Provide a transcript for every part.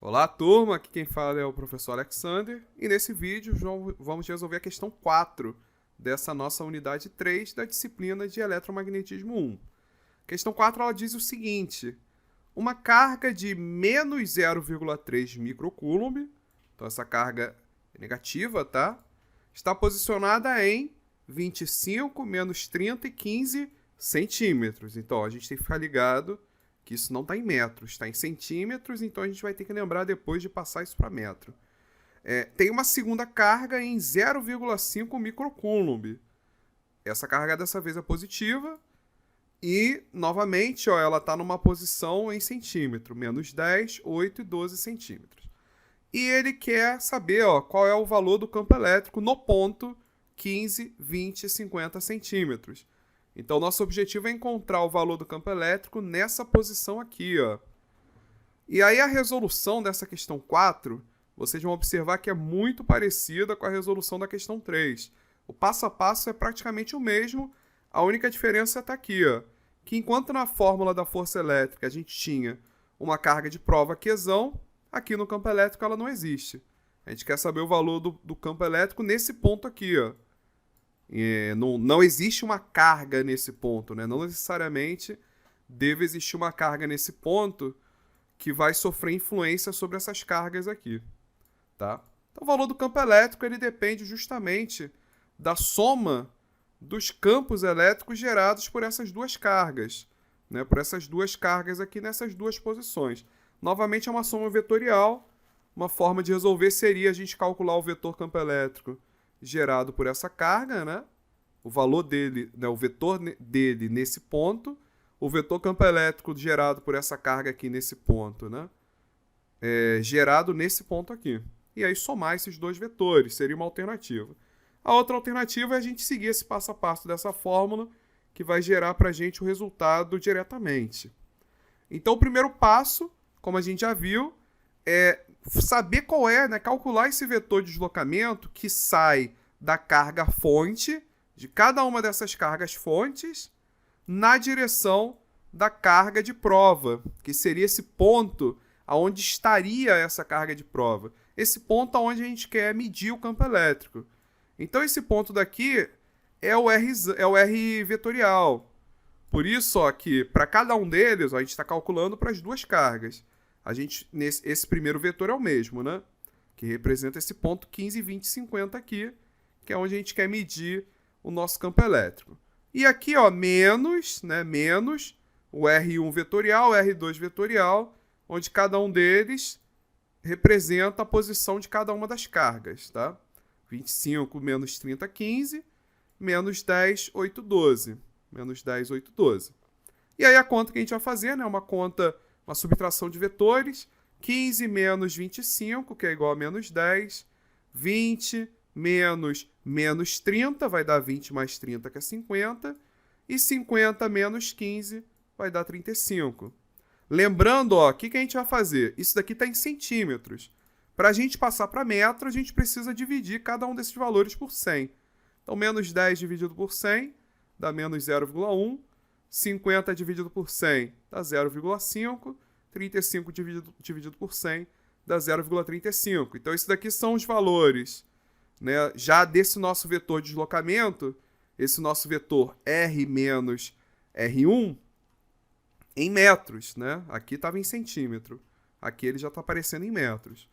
Olá, turma! Aqui quem fala é o professor Alexander e nesse vídeo vamos resolver a questão 4 dessa nossa unidade 3 da disciplina de eletromagnetismo 1. Questão 4 ela diz o seguinte: uma carga de menos 0,3 microcoulomb, então essa carga é negativa, tá? Está posicionada em 25, menos 30 e 15 centímetros. Então a gente tem que ficar ligado que isso não está em metros, está em centímetros, então a gente vai ter que lembrar depois de passar isso para metro. Tem uma segunda carga em 0,5 microcoulomb. Essa carga dessa vez é positiva e, novamente, ela está numa posição em centímetro, menos 10, 8 e 12 centímetros. E ele quer saber qual é o valor do campo elétrico no ponto 15, 20 e 50 centímetros. Então, nosso objetivo é encontrar o valor do campo elétrico nessa posição aqui, ó. E aí a resolução dessa questão 4, vocês vão observar que é muito parecida com a resolução da questão 3. O passo a passo é praticamente o mesmo, a única diferença está aqui, ó, que enquanto na fórmula da força elétrica a gente tinha uma carga de prova quesão, aqui no campo elétrico ela não existe. A gente quer saber o valor do campo elétrico nesse ponto aqui, ó. Não existe uma carga nesse ponto, né? Não necessariamente deve existir uma carga nesse ponto que vai sofrer influência sobre essas cargas aqui, tá? Então, o valor do campo elétrico ele depende justamente da soma dos campos elétricos gerados por essas duas cargas, né? Por essas duas cargas aqui nessas duas posições. Novamente, é uma soma vetorial. Uma forma de resolver seria a gente calcular o vetor campo elétrico gerado por essa carga, né? O valor dele, né? O vetor dele nesse ponto, o vetor campo elétrico gerado por essa carga aqui nesse ponto, né? Gerado nesse ponto aqui. E aí somar esses dois vetores, seria uma alternativa. A outra alternativa é a gente seguir esse passo a passo dessa fórmula, que vai gerar para a gente o resultado diretamente. Então, o primeiro passo, como a gente já viu, é saber qual é, né, calcular esse vetor de deslocamento que sai da carga fonte, de cada uma dessas cargas fontes, na direção da carga de prova, que seria esse ponto aonde estaria essa carga de prova. Esse ponto aonde a gente quer medir o campo elétrico. Então, esse ponto daqui é o R vetorial. Por isso, que para cada um deles, a gente está calculando para as duas cargas. Esse primeiro vetor é o mesmo, né? Que representa esse ponto 15, 20 e 50 aqui, que é onde a gente quer medir o nosso campo elétrico. E aqui, menos o R1 vetorial, o R2 vetorial, onde cada um deles representa a posição de cada uma das cargas, tá? 25 menos 30, 15, menos 10, 8, 12. Menos 10, 8, 12. E aí a conta que a gente vai fazer, né? Uma subtração de vetores, 15 menos 25, que é igual a menos 10, 20 menos 30, vai dar 20 mais 30, que é 50, e 50 menos 15 vai dar 35. Lembrando, o que a gente vai fazer? Isso daqui está em centímetros. Para a gente passar para metro, a gente precisa dividir cada um desses valores por 100. Então, menos 10 dividido por 100 dá menos 0,1. 50 dividido por 100 dá 0,5. 35 dividido por 100 dá 0,35. Então, esses daqui são os valores, né, já desse nosso vetor de deslocamento, esse nosso vetor R menos R1, em metros, né? Aqui estava em centímetro. Aqui ele já está aparecendo em metros.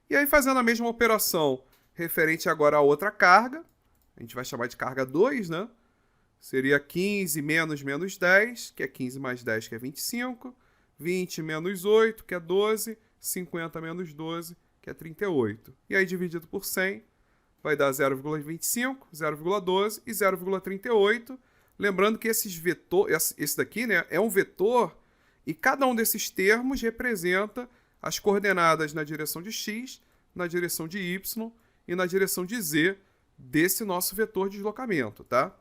E aí, fazendo a mesma operação referente agora a outra carga, a gente vai chamar de carga 2, né? Seria 15 menos 10, que é 15 mais 10, que é 25. 20 menos 8, que é 12. 50 menos 12, que é 38. E aí, dividido por 100, vai dar 0,25, 0,12 e 0,38. Lembrando que esse daqui, né, é um vetor e cada um desses termos representa as coordenadas na direção de x, na direção de y e na direção de z desse nosso vetor de deslocamento, tá?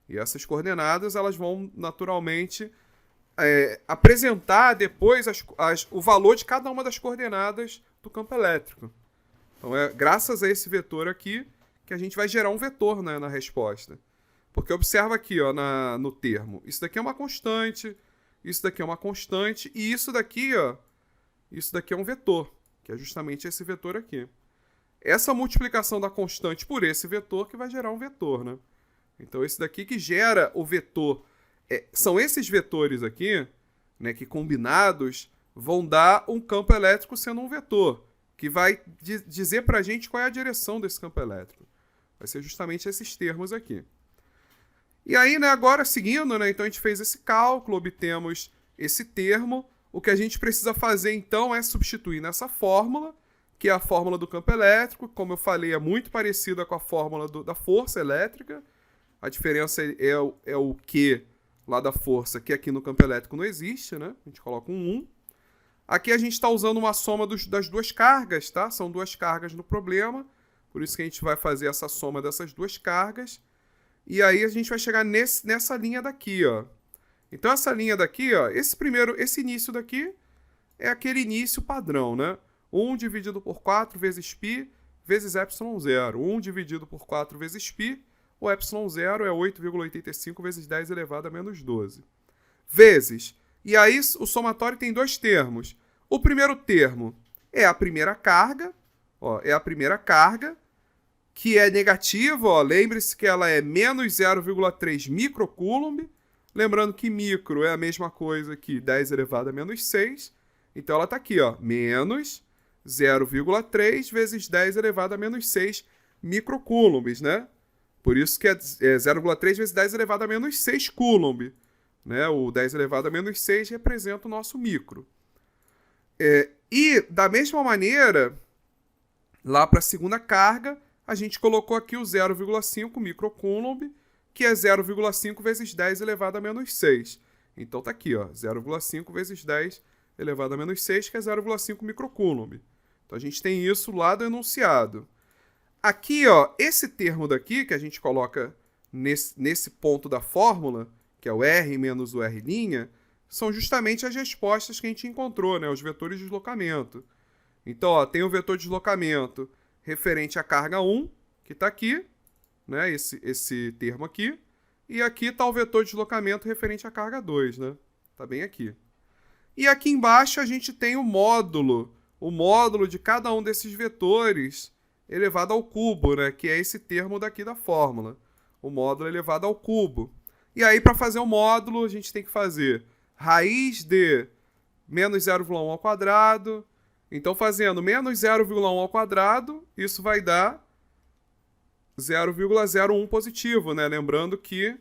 E essas coordenadas elas vão naturalmente apresentar depois o valor de cada uma das coordenadas do campo elétrico. Então é graças a esse vetor aqui que a gente vai gerar um vetor, né, na resposta. Porque observa aqui, no termo, isso daqui é uma constante, isso daqui é uma constante, e isso daqui é um vetor. que é justamente esse vetor aqui. Essa multiplicação da constante por esse vetor que vai gerar um vetor, né? Então, esse daqui que gera o vetor, são esses vetores aqui, né, que combinados vão dar um campo elétrico sendo um vetor, que vai dizer para a gente qual é a direção desse campo elétrico. Vai ser justamente esses termos aqui. E aí, né, agora seguindo, né, então a gente fez esse cálculo, obtemos esse termo. O que a gente precisa fazer, então, é substituir nessa fórmula, que é a fórmula do campo elétrico. Como eu falei, é muito parecida com a fórmula da força elétrica. A diferença é o Q lá da força, que aqui no campo elétrico não existe, né? A gente coloca um 1. Aqui a gente está usando uma soma das duas cargas, tá? São duas cargas no problema, por isso que a gente vai fazer essa soma dessas duas cargas. E aí a gente vai chegar nessa linha daqui, ó. Então essa linha daqui, ó, esse início daqui é aquele início padrão, né? 1 dividido por 4 vezes π vezes ε0. 1 dividido por 4 vezes π, o ε0 é 8,85 vezes 10 elevado a menos 12. Vezes. E aí o somatório tem dois termos. O primeiro termo é a primeira carga, ó, que é negativa, ó, lembre-se que ela é menos 0,3 microcoulomb. Lembrando que micro é a mesma coisa que 10 elevado a menos 6. Então ela está aqui, ó, menos 0,3 vezes 10 elevado a menos 6 microcoulombs, né? Por isso que é 0,3 vezes 10 elevado a menos 6 coulomb. Né? O 10 elevado a menos 6 representa o nosso micro. E, da mesma maneira, lá para a segunda carga, a gente colocou aqui o 0,5 microcoulomb, que é 0,5 vezes 10 elevado a menos 6. Então está aqui, ó, 0,5 vezes 10 elevado a menos 6, que é 0,5 microcoulomb. Então a gente tem isso lá do enunciado. Aqui, ó, esse termo daqui, que a gente coloca nesse ponto da fórmula, que é o R menos o R', são justamente as respostas que a gente encontrou, né, os vetores de deslocamento. Então, ó, tem o vetor de deslocamento referente à carga 1, que está aqui, né, esse termo aqui, e aqui está o vetor de deslocamento referente à carga 2, né? Está bem aqui. E aqui embaixo a gente tem o módulo de cada um desses vetores elevado ao cubo, né, que é esse termo daqui da fórmula. O módulo elevado ao cubo. E aí, para fazer o módulo, a gente tem que fazer raiz de menos 0,1 ao quadrado. Então, fazendo menos 0,1 ao quadrado, isso vai dar 0,01 positivo, né? Lembrando que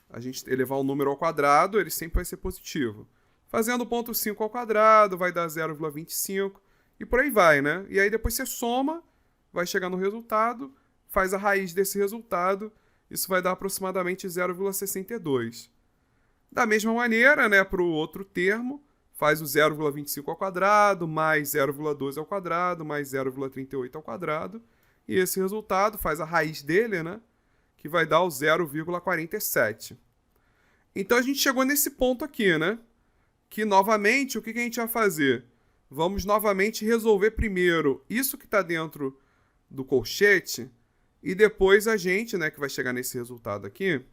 a gente elevar um número ao quadrado, ele sempre vai ser positivo. Fazendo 0,5 ao quadrado, vai dar 0,25 e por aí vai, né? E aí depois você soma, vai chegar no resultado, faz a raiz desse resultado, isso vai dar aproximadamente 0,62. Da mesma maneira, né, para o outro termo, faz o 0,25 ao quadrado, mais 0,12 ao quadrado, mais 0,38 ao quadrado, e esse resultado faz a raiz dele, né, que vai dar o 0,47. Então a gente chegou nesse ponto aqui, né, que novamente, o que a gente vai fazer? Vamos novamente resolver primeiro isso que está dentro do colchete, e depois a gente, né, que vai chegar nesse resultado aqui,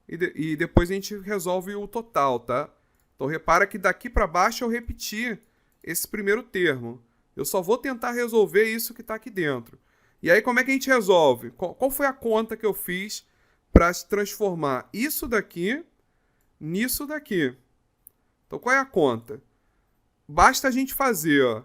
e depois a gente resolve o total, tá? Então repara que daqui para baixo eu repeti esse primeiro termo. Eu só vou tentar resolver isso que está aqui dentro. E aí como é que a gente resolve? Qual foi a conta que eu fiz para transformar isso daqui nisso daqui? Então qual é a conta? Basta a gente fazer, ó.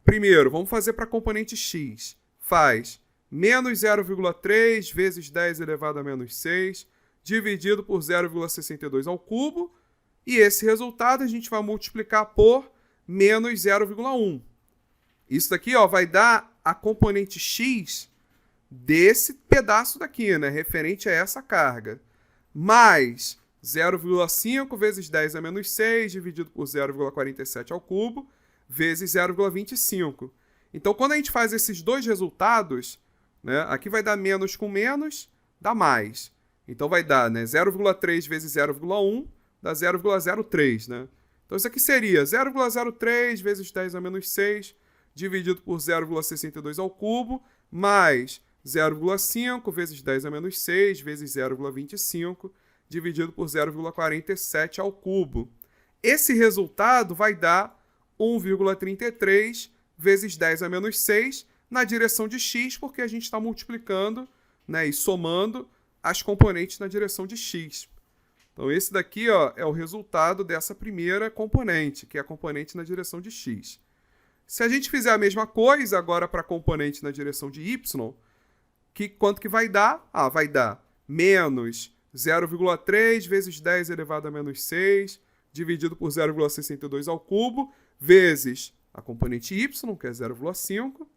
Primeiro, vamos fazer para a componente x. Faz menos 0,3 vezes 10 elevado a menos 6, dividido por 0,62 ao cubo, e esse resultado a gente vai multiplicar por menos 0,1. Isso daqui, ó, vai dar a componente x desse pedaço daqui, né, referente a essa carga, mais 0,5 vezes 10 a menos 6, dividido por 0,47 ao cubo, vezes 0,25. Então, quando a gente faz esses dois resultados, né, aqui vai dar menos com menos, dá mais. Então, vai dar, né, 0,3 vezes 0,1, dá 0,03. Né? Então, isso aqui seria 0,03 vezes 10 a menos 6, dividido por 0,62 ao cubo, mais 0,5 vezes 10 a menos 6, vezes 0,25, dividido por 0,47 ao cubo. Esse resultado vai dar 1,33 vezes 10 a menos 6 na direção de x, porque a gente está multiplicando, né, e somando as componentes na direção de x. Então, esse daqui, ó, é o resultado dessa primeira componente, que é a componente na direção de x. Se a gente fizer a mesma coisa agora para a componente na direção de y, quanto que vai dar? Ah, vai dar menos 0,3 vezes 10 elevado a menos 6, dividido por 0,62 ao cubo, vezes a componente y, que é 0,5,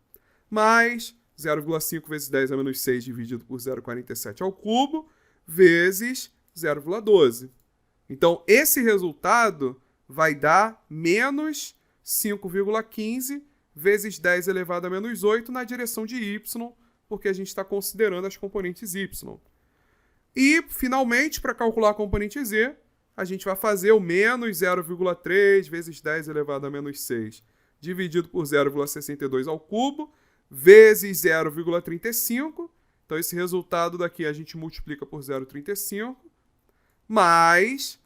mais 0,5 vezes 10 a menos 6 dividido por 0,47 ao cubo, vezes 0,12. Então, esse resultado vai dar menos 5,15 vezes 10 elevado a menos 8 na direção de y, porque a gente está considerando as componentes y. E, finalmente, para calcular a componente z, a gente vai fazer o menos 0,3 vezes 10 elevado a menos 6 dividido por 0,62 ao cubo, vezes 0,35. Então, esse resultado daqui a gente multiplica por 0,35, mais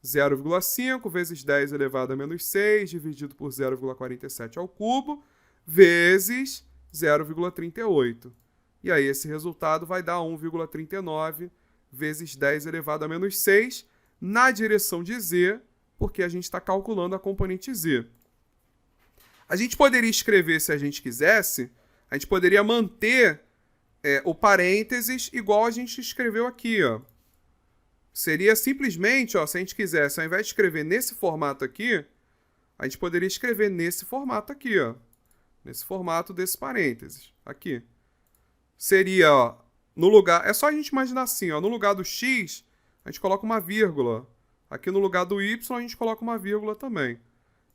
0,5 vezes 10 elevado a menos 6, dividido por 0,47 ao cubo, vezes 0,38. E aí, esse resultado vai dar 1,39 vezes 10 elevado a menos 6, na direção de z, porque a gente está calculando a componente z. A gente poderia escrever, se a gente quisesse, a gente poderia manter o parênteses igual a gente escreveu aqui, ó. Seria simplesmente, ó, se a gente quisesse, ao invés de escrever nesse formato aqui, a gente poderia escrever nesse formato aqui, ó. Nesse formato desse parênteses, aqui. Seria, ó, no lugar... É só a gente imaginar assim, ó, no lugar do x, a gente coloca uma vírgula. Aqui no lugar do y, a gente coloca uma vírgula também.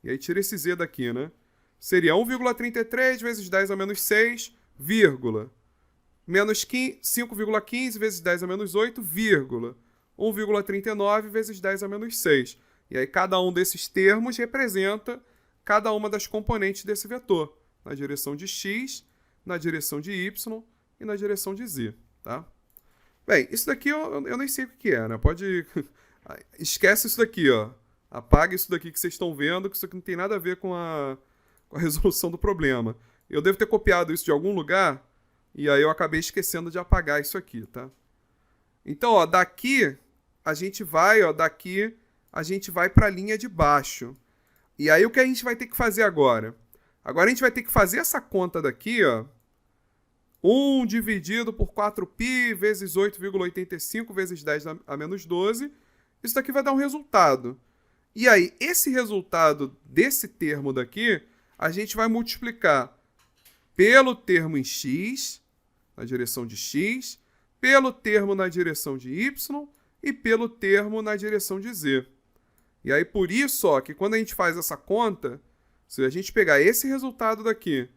E aí tira esse z daqui, né? Seria 1,33 vezes 10 a menos 6, vírgula. Menos 5,15 vezes 10 a menos 8, vírgula. 1,39 vezes 10 a menos 6. E aí cada um desses termos representa cada uma das componentes desse vetor. Na direção de x, na direção de y e na direção de z. Tá? Bem, isso daqui eu nem sei o que é, né? Pode... Esquece isso daqui, ó. Apaga isso daqui que vocês estão vendo, que isso aqui não tem nada a ver com a resolução do problema. Eu devo ter copiado isso de algum lugar, e aí eu acabei esquecendo de apagar isso aqui, tá? Então, ó, daqui a gente vai para a linha de baixo. E aí o que a gente vai ter que fazer agora? Agora a gente vai ter que fazer essa conta daqui, ó. 1 dividido por 4π vezes 8,85 vezes 10 a menos 12. Isso daqui vai dar um resultado. E aí, esse resultado desse termo daqui, a gente vai multiplicar pelo termo em x, na direção de x, pelo termo na direção de y e pelo termo na direção de z. E aí, por isso, ó, que quando a gente faz essa conta, se a gente pegar esse resultado daqui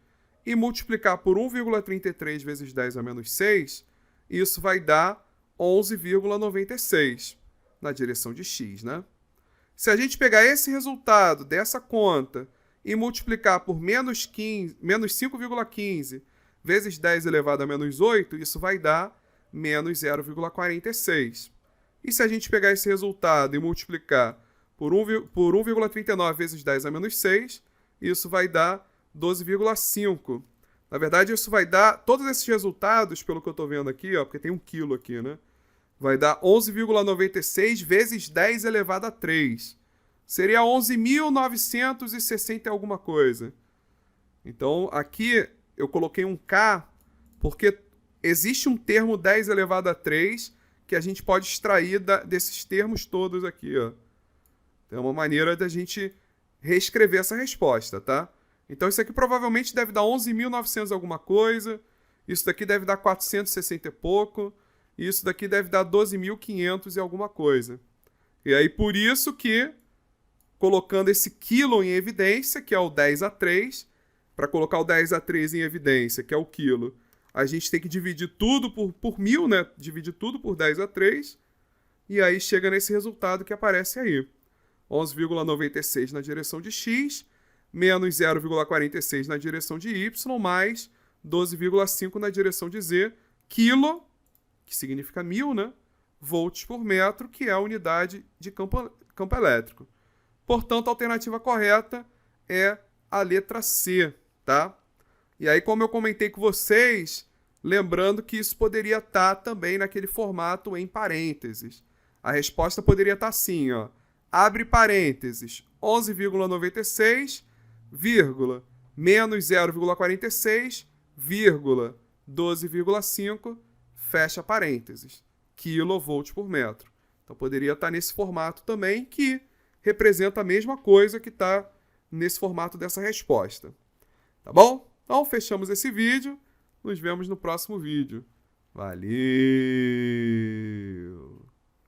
e multiplicar por 1,33 vezes 10 a menos 6, isso vai dar 11,96 na direção de x, né? Se a gente pegar esse resultado dessa conta e multiplicar por menos 5,15 vezes 10 elevado a menos 8, isso vai dar menos 0,46. E se a gente pegar esse resultado e multiplicar por 1,39 vezes 10 a menos 6, isso vai dar 12,5. Na verdade, isso vai dar... Todos esses resultados, pelo que eu estou vendo aqui, ó, porque tem 1 quilo aqui, né? Vai dar 11,96 vezes 10 elevado a 3. Seria 11.960 e alguma coisa. Então, aqui eu coloquei um K, porque existe um termo 10 elevado a 3 que a gente pode extrair desses termos todos aqui, ó. É uma maneira da gente reescrever essa resposta, tá? Então, isso aqui provavelmente deve dar 11.900 alguma coisa. Isso daqui deve dar 460 e pouco. E isso daqui deve dar 12.500 e alguma coisa. E aí, por isso que, colocando esse quilo em evidência, que é o 10 a 3, para colocar o 10 a 3 em evidência, que é o quilo, a gente tem que dividir tudo por 1.000, né? Dividir tudo por 10 a 3. E aí chega nesse resultado que aparece aí. 11,96 na direção de x, menos 0,46 na direção de y, mais 12,5 na direção de z, quilo, que significa 1.000, né? Volts por metro, que é a unidade de campo elétrico. Portanto, a alternativa correta é a letra C. tá? E aí, como eu comentei com vocês, lembrando que isso poderia estar também naquele formato em parênteses. A resposta poderia estar assim, ó. Abre parênteses, 11,96, vírgula, menos 0,46, vírgula, 12,5, fecha parênteses, quilovolts por metro. Então poderia estar nesse formato também, que representa a mesma coisa que está nesse formato dessa resposta. Tá bom? Então fechamos esse vídeo. Nos vemos no próximo vídeo. Valeu!